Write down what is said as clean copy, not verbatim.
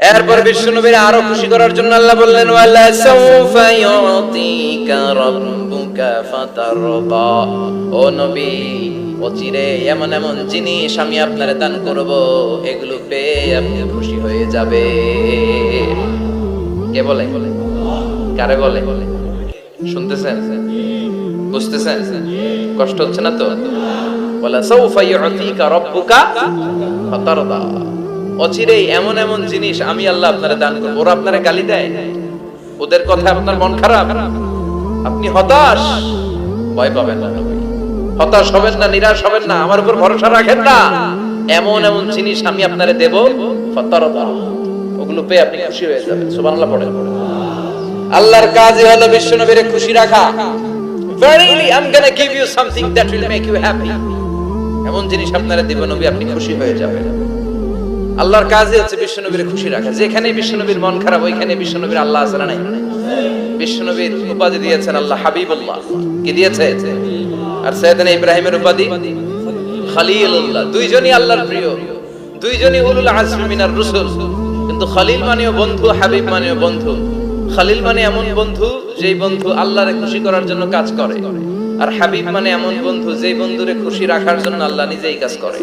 এরপর বিশ্বনবীর আরো খুশি করার জন্য আল্লাহ বললেন ওয়ালা সাউফা ইউতিকা রাব্বুকা ফাতারদা। ও নবী, অচিরে এমন এমন জিনিস আমি আপনারে দান করব, এগুলো পেয়ে আপনি খুশি হয়ে যাবে। কে বলে? কারে বলে? শুনতেছেন? বুঝতেছেন? কষ্ট হচ্ছে না তো? ওয়ালা সাউফা ইউতিকা রাব্বুকা ফাতারদা। অচিরেই এমন এমন জিনিস আমি আল্লাহ আপনারে দান করব। ওরা আপনারে গালি দেয়, ওদের কথা আপনার মন খারাপ, আপনি হতাশ, ভয় পাবেন না নবী, হতাশ হবেন না, নিরাশ হবেন না, আমার উপর ভরসা রাখেন না। এমন এমন জিনিস আমি আপনারে দেব, ফাতারদা, ওগুলো পেয়ে আপনি খুশি হয়ে যাবেন। সুবহানাল্লাহ পড়েন। আল্লাহর কাজই হলো বিশ্বনবীরে খুশি রাখা। Verily I'm going to give you something that will make you happy. এমন জিনিস আপনারে দেব নবী, আপনি খুশি হয়ে যাবেন। আল্লাহর কাজই হচ্ছে বিশ্বনবীর খুশি রাখা। যেখানে বিশ্বনবীর মন খারাপ, ওইখানে বিশ্বনবীর আল্লাহ আছে না নাই? বিশ্বনবীর উপাধি দিয়েছেন আল্লাহ হাবিবুল্লাহ। কি দিয়েছে? আর সাইয়েদনা ইব্রাহিমের উপাধি খলিলুল্লাহ। দুইজনই আল্লাহর প্রিয়, দুইজনই উলুল আজমি মিনার রাসূল। কিন্তু খলিল মানেও বন্ধু, হাবিব মানেও বন্ধু। খলিল মানে এমন বন্ধু যেই বন্ধু আল্লাহরে খুশি করার জন্য কাজ করে, আর হাবিব মানে এমন বন্ধু যেই বন্ধুরে খুশি রাখার জন্য আল্লাহ নিজেই কাজ করে।